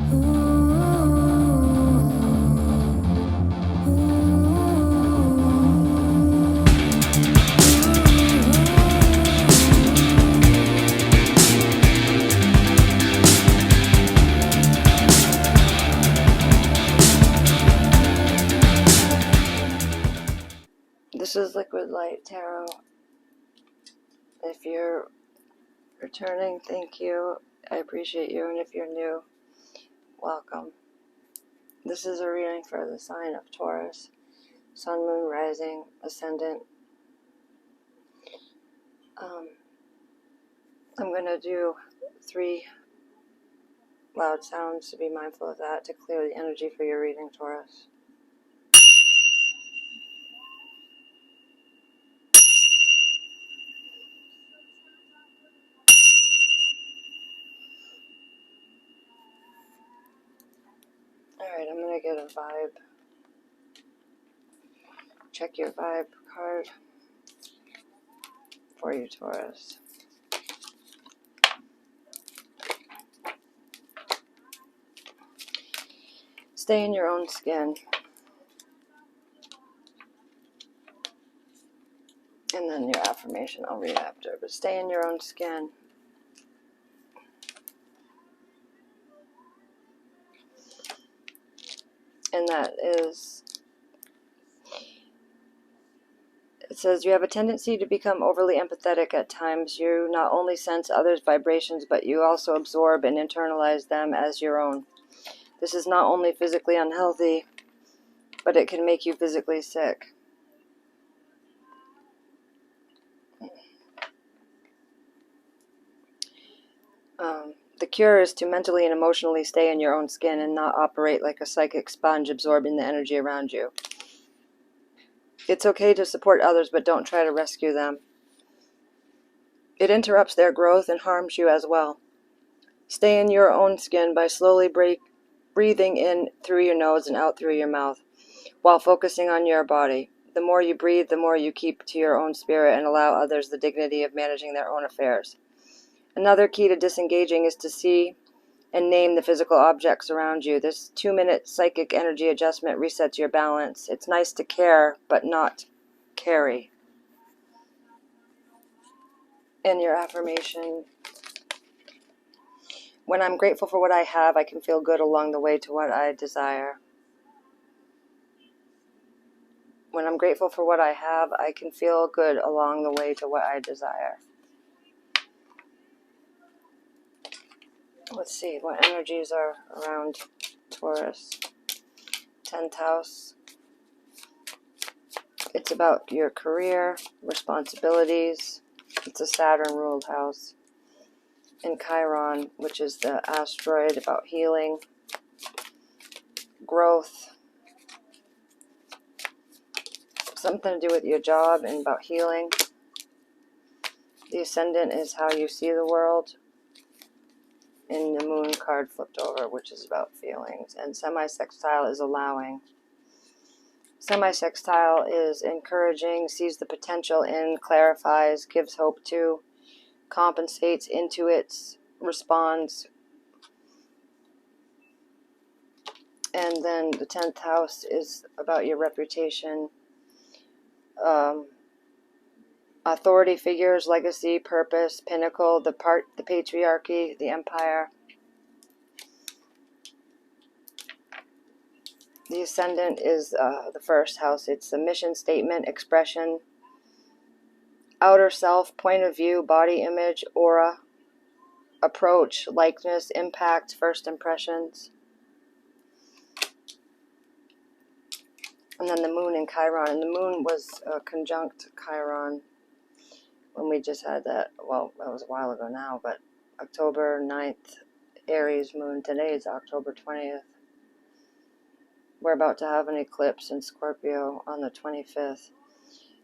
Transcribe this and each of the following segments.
This is Liquid Light Tarot. If you're returning, thank you. I appreciate you. And if you're new, welcome. This is a reading for the sign of Taurus. Sun, Moon, Rising, Ascendant. I'm going to do 3 loud sounds, to be mindful of that, to clear the energy for your reading, Taurus. Alright, I'm going to get a vibe. Check your vibe card for you, Taurus. Stay in your own skin. And then your affirmation I'll read after. But stay in your own skin. And that is, it says, you have a tendency to become overly empathetic at times. You not only sense others' vibrations, but you also absorb and internalize them as your own. This is not only physically unhealthy, but it can make you physically sick. The cure is to mentally and emotionally stay in your own skin and not operate like a psychic sponge absorbing the energy around you. It's okay to support others, but don't try to rescue them. It interrupts their growth and harms you as well. Stay in your own skin by slowly breathing in through your nose and out through your mouth, while focusing on your body. The more you breathe, the more you keep to your own spirit and allow others the dignity of managing their own affairs. Another key to disengaging is to see and name the physical objects around you. This 2-minute psychic energy adjustment resets your balance. It's nice to care, but not carry. And your affirmation: when I'm grateful for what I have, I can feel good along the way to what I desire. When I'm grateful for what I have, I can feel good along the way to what I desire. Let's see what energies are around Taurus. 10th house. It's about your career, responsibilities. It's a Saturn-ruled house. And Chiron, which is the asteroid, about healing, growth. Something to do with your job and about healing. The Ascendant is how you see the world. And the Moon card flipped over, which is about feelings. And Semi-sextile is allowing. Semi-sextile is encouraging, sees the potential in, clarifies, gives hope to, compensates, intuits, responds. And then the 10th house is about your reputation, authority figures, legacy, purpose, pinnacle, the patriarchy, the empire. The Ascendant is the first house. It's the mission statement, expression, outer self, point of view, body image, aura, approach, likeness, impact, first impressions. And then the Moon and Chiron. And the Moon was conjunct Chiron when we just had that. Well, that was a while ago now, but October 9th, Aries Moon. Today is October 20th. We're about to have an eclipse in Scorpio on the 25th.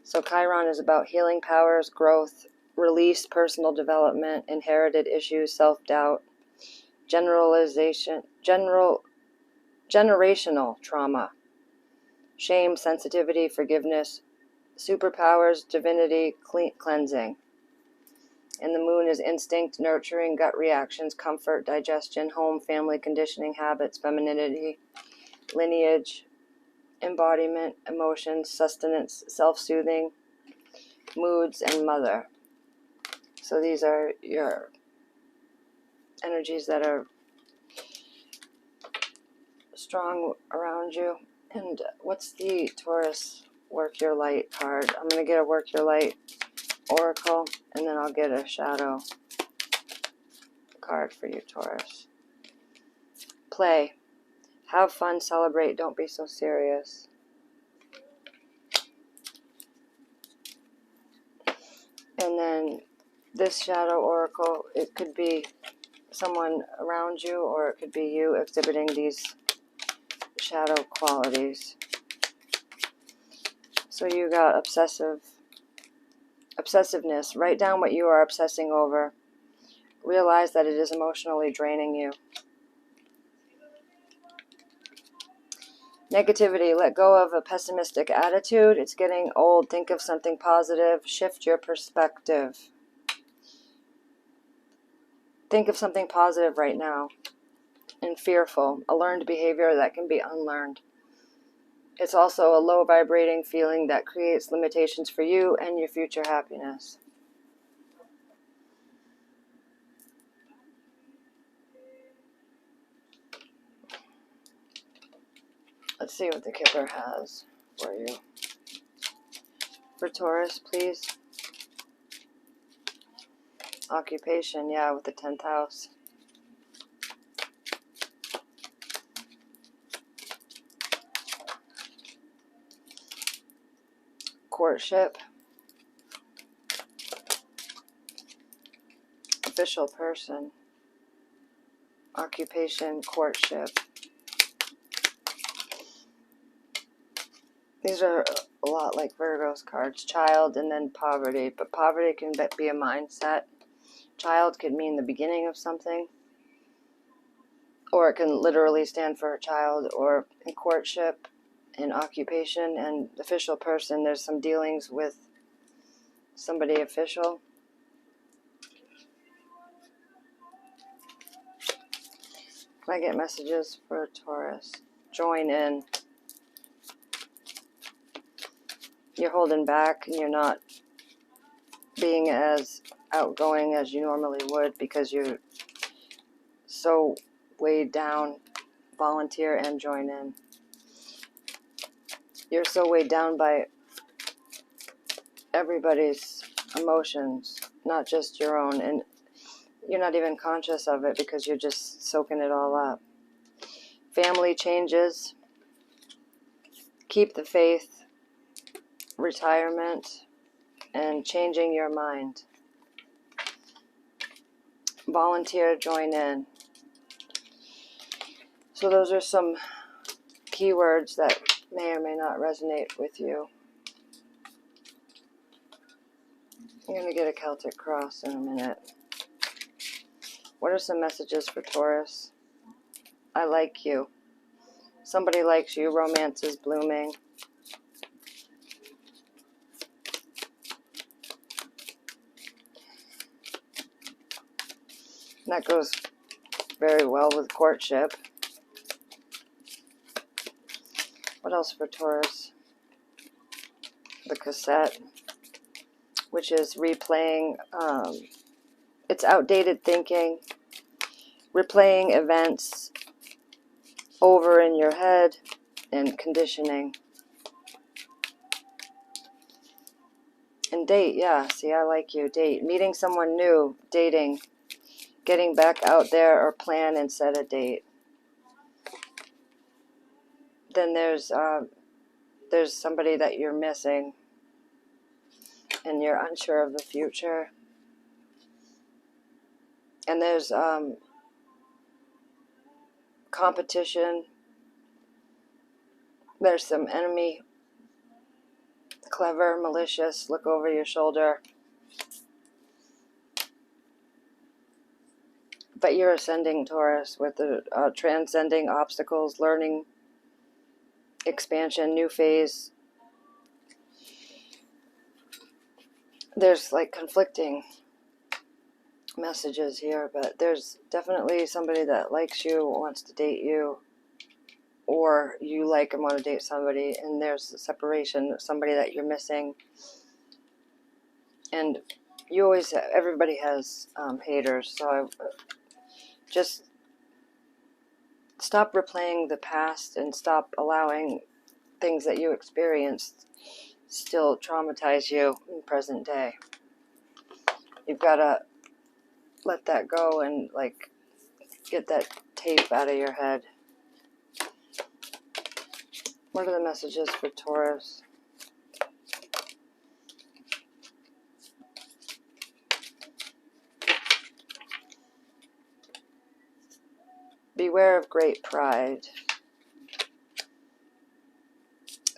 So Chiron is about healing powers, growth, release, personal development, inherited issues, self-doubt, generational trauma, shame, sensitivity, forgiveness, superpowers, divinity, cleansing. And the moon is instinct, nurturing, gut reactions, comfort, digestion, home, family, conditioning, habits, femininity, lineage, embodiment, emotions, sustenance, self-soothing, moods, and mother. So these are your energies that are strong around you. And what's the Taurus Work Your Light card? I'm going to get a Work Your Light oracle, and then I'll get a shadow card for you, Taurus. Play. Have fun, celebrate, don't be so serious. And then this shadow oracle, it could be someone around you, or it could be you exhibiting these shadow qualities. So you got obsessiveness. Write down what you are obsessing over. Realize that it is emotionally draining you. Negativity. Let go of a pessimistic attitude. It's getting old. Think of something positive. Shift your perspective. Think of something positive right now. And fearful. A learned behavior that can be unlearned. It's also a low vibrating feeling that creates limitations for you and your future happiness. Let's see what the Kipper has for you. For Taurus, please. Occupation, yeah, with the 10th house. Courtship. Official person. Occupation, courtship. These are a lot like Virgo's cards. Child and then poverty. But poverty can be a mindset. Child could mean the beginning of something. Or it can literally stand for a child. Or in courtship, in occupation, and official person, there's some dealings with somebody official. Can I get messages for Taurus? Join in. You're holding back and you're not being as outgoing as you normally would because you're so weighed down. Volunteer and join in. You're so weighed down by everybody's emotions, not just your own, and you're not even conscious of it because you're just soaking it all up. Family changes. Keep the faith. Retirement. And changing your mind. Volunteer, join in. So those are some keywords that may or may not resonate with you. I'm going to get a Celtic cross in a minute. What are some messages for Taurus? I like you. Somebody likes you. Romance is blooming. And that goes very well with courtship. What else for Taurus? The cassette, which is replaying. It's outdated thinking. Replaying events over in your head and conditioning. And date, yeah, see, I like you. Date, meeting someone new, dating, getting back out there or plan and set a date. Then there's somebody that you're missing and you're unsure of the future. And there's competition. There's some enemy. Clever, malicious, look over your shoulder. But you're ascending, Taurus, with the transcending obstacles, learning, expansion, new phase. There's like conflicting messages here, but there's definitely somebody that likes you, wants to date you, or you like and want to date somebody, and there's a separation, somebody that you're missing. And you always, everybody has haters, so I just stop replaying the past and stop allowing things that you experienced still traumatize you in present day. You've got to let that go and like get that tape out of your head. What are the messages for Taurus? Beware of great pride.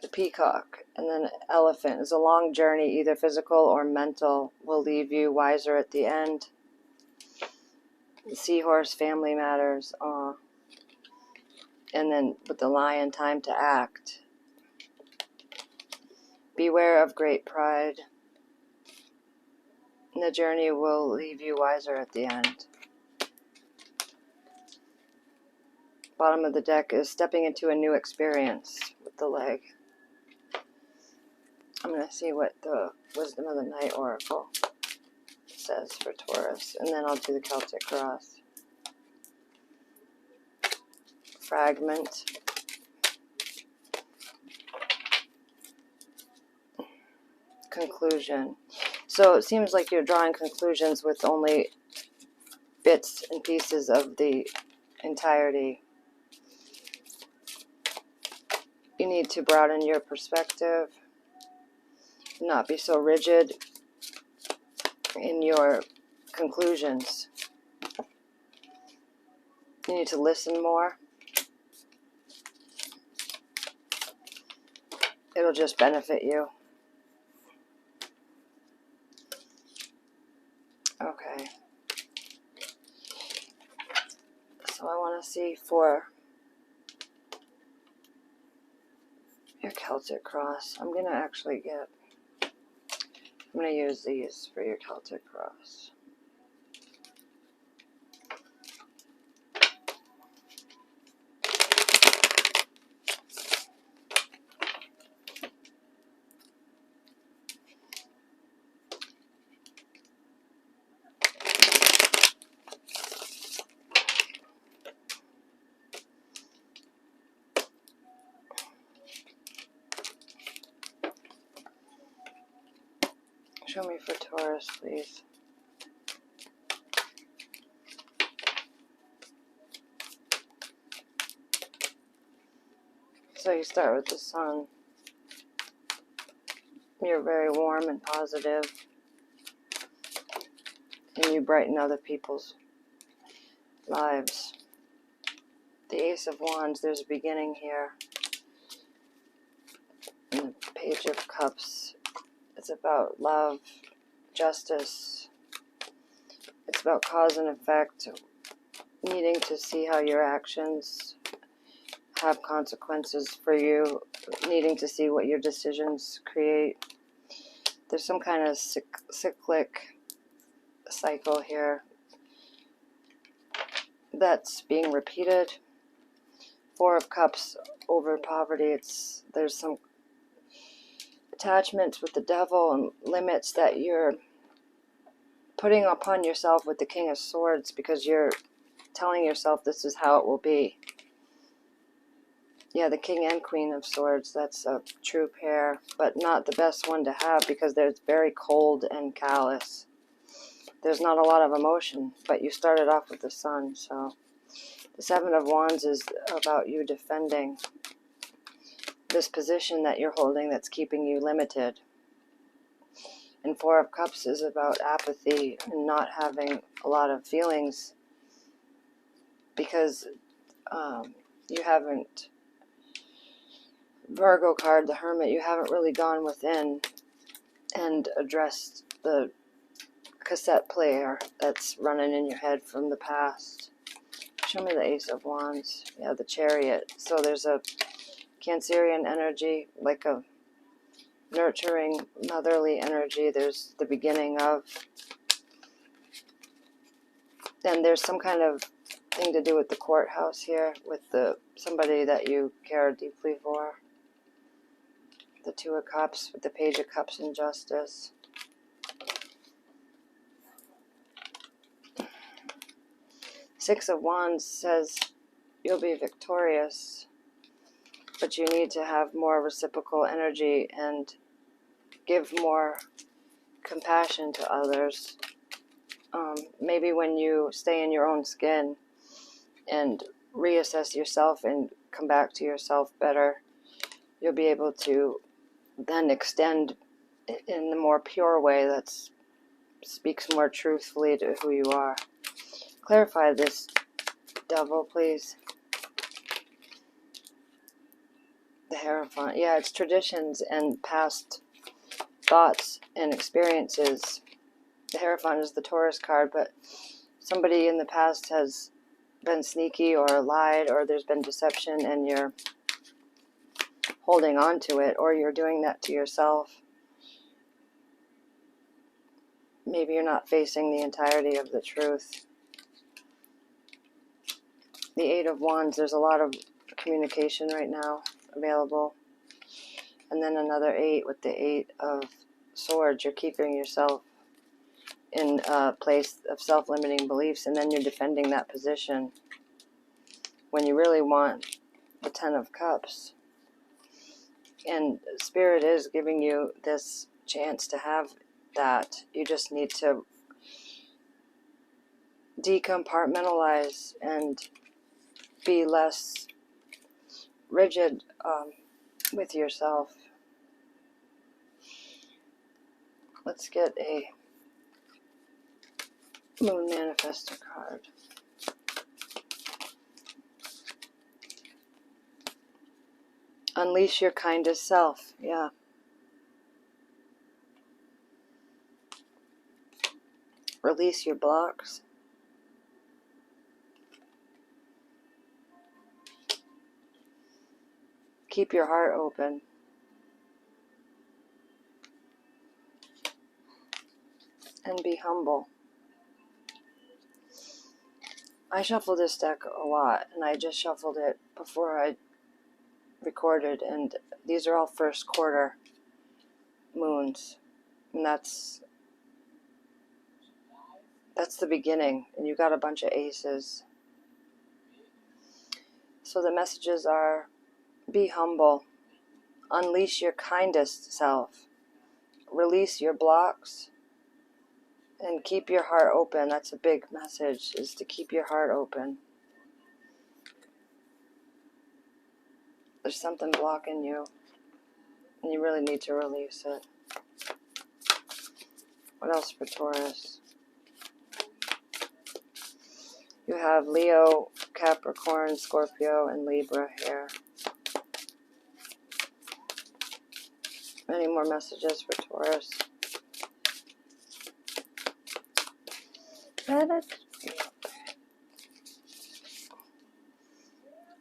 The peacock, and then elephant is a long journey, either physical or mental, will leave you wiser at the end. The seahorse, family matters. And then with the lion, time to act. Beware of great pride. And the journey will leave you wiser at the end. Bottom of the deck is stepping into a new experience with the leg. I'm going to see what the Wisdom of the Night Oracle says for Taurus, and then I'll do the Celtic Cross. Fragment. Conclusion. So it seems like you're drawing conclusions with only bits and pieces of the entirety. You need to broaden your perspective, not be so rigid in your conclusions. You need to listen more. It'll just benefit you. Okay. So I want to see for your Celtic Cross. I'm going to use these for your Celtic Cross. Show me for Taurus, please. So you start with the sun. You're very warm and positive, and you brighten other people's lives. The Ace of Wands, there's a beginning here. And the Page of Cups, it's about love, justice. It's about cause and effect, needing to see how your actions have consequences for you, needing to see what your decisions create. There's some kind of cyclic cycle here that's being repeated. Four of Cups over poverty. There's some attachments with the devil and limits that you're putting upon yourself with the King of Swords because you're telling yourself this is how it will be. Yeah, the King and Queen of Swords, that's a true pair, but not the best one to have because they're very cold and callous. There's not a lot of emotion, but you started off with the Sun, so the Seven of Wands is about you defending this position that you're holding that's keeping you limited. And Four of Cups is about apathy and not having a lot of feelings because you haven't, Virgo card, the Hermit, you haven't really gone within and addressed the cassette player that's running in your head from the past. Show me the Ace of Wands. Yeah, the Chariot. So there's a Cancerian energy, like a nurturing, motherly energy. There's the beginning of And there's some kind of thing to do with the courthouse here, with somebody that you care deeply for. The Two of Cups with the Page of Cups and Justice. Six of Wands says you'll be victorious, but you need to have more reciprocal energy and give more compassion to others. Maybe when you stay in your own skin and reassess yourself and come back to yourself better, you'll be able to then extend in the more pure way that speaks more truthfully to who you are. Clarify this, Devil, please. The Hierophant. Yeah, it's traditions and past thoughts and experiences. The Hierophant is the Taurus card, but somebody in the past has been sneaky or lied, or there's been deception and you're holding on to it, or you're doing that to yourself. Maybe you're not facing the entirety of the truth. The Eight of Wands, there's a lot of communication right now available. And then another 8 with the Eight of Swords. You're keeping yourself in a place of self-limiting beliefs, and then you're defending that position when you really want the Ten of Cups. And Spirit is giving you this chance to have that. You just need to decompartmentalize and be less rigid with yourself. Let's get a Moon Manifestor card. Unleash your kindest self. Yeah. Release your blocks. Keep your heart open. And be humble. I shuffle this deck a lot, and I just shuffled it before I recorded, and these are all first quarter moons, and that's the beginning, and you got a bunch of aces. So the messages are: be humble, unleash your kindest self, release your blocks, and keep your heart open. That's a big message, is to keep your heart open. There's something blocking you, and you really need to release it. What else for Taurus? You have Leo, Capricorn, Scorpio, and Libra here. Any more messages for Taurus?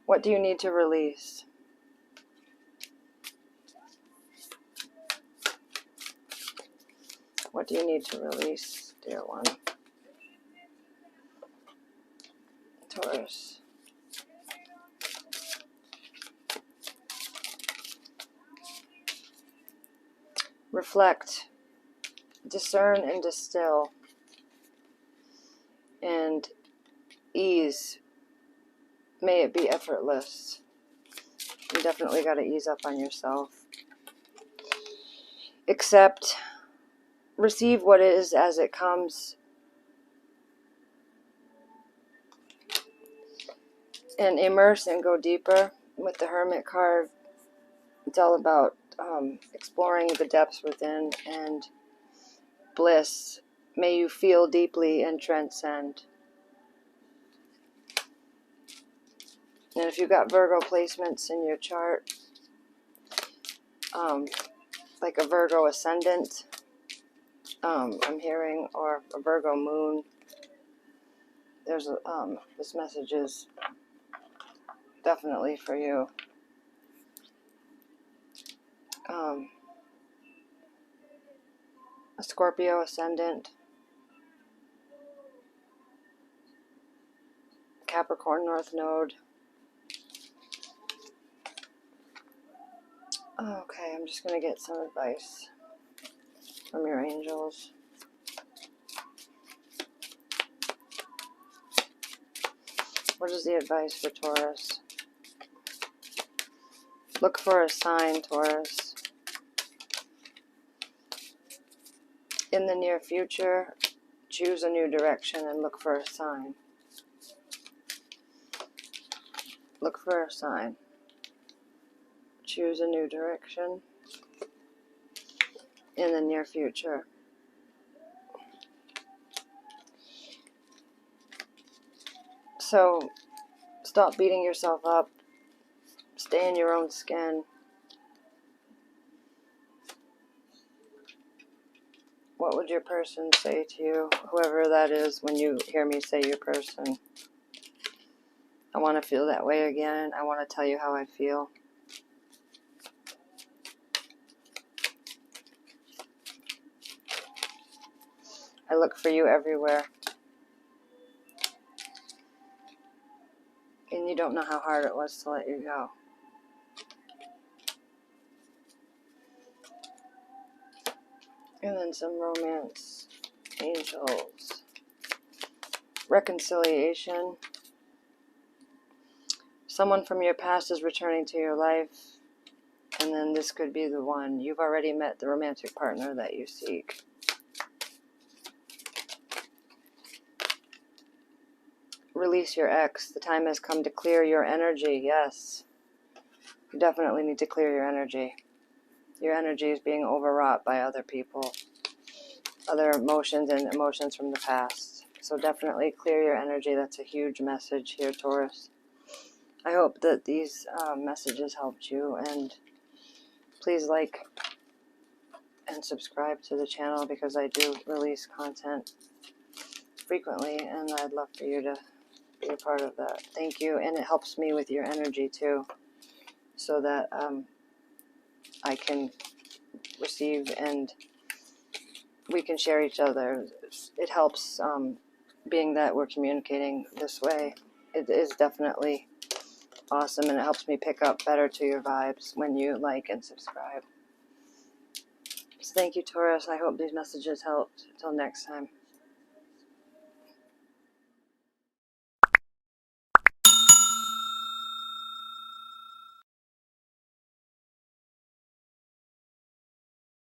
What do you need to release? What do you need to release, dear one? Taurus. Reflect, discern, and distill, and ease. May it be effortless. You definitely got to ease up on yourself. Accept, receive what is as it comes, and immerse and go deeper. With the Hermit card, it's all about exploring the depths within and bliss. May you feel deeply and transcend. And if you've got Virgo placements in your chart, like a Virgo ascendant, I'm hearing, or a Virgo moon, there's this message is definitely for you. A Scorpio ascendant, Capricorn North Node. Okay, I'm just going to get some advice from your angels. What is the advice for Taurus? Look for a sign, Taurus. In the near future, choose a new direction and look for a sign. Look for a sign. Choose a new direction in the near future. So, stop beating yourself up. Stay in your own skin. What would your person say to you, whoever that is, when you hear me say your person? I want to feel that way again. I want to tell you how I feel. I look for you everywhere. And you don't know how hard it was to let you go. And then some romance. Angels. Reconciliation. Someone from your past is returning to your life. And then this could be the one. You've already met the romantic partner that you seek. Release your ex. The time has come to clear your energy. Yes. You definitely need to clear your energy. Your energy is being overwrought by other people. Other emotions and emotions from the past. So definitely clear your energy. That's a huge message here, Taurus. I hope that these messages helped you. And please like and subscribe to the channel because I do release content frequently. And I'd love for you to be a part of that. Thank you. And it helps me with your energy too, so that I can receive and we can share each other. It helps, being that we're communicating this way. It is definitely awesome, and it helps me pick up better to your vibes when you like and subscribe. So thank you, Taurus. I hope these messages helped. Until next time.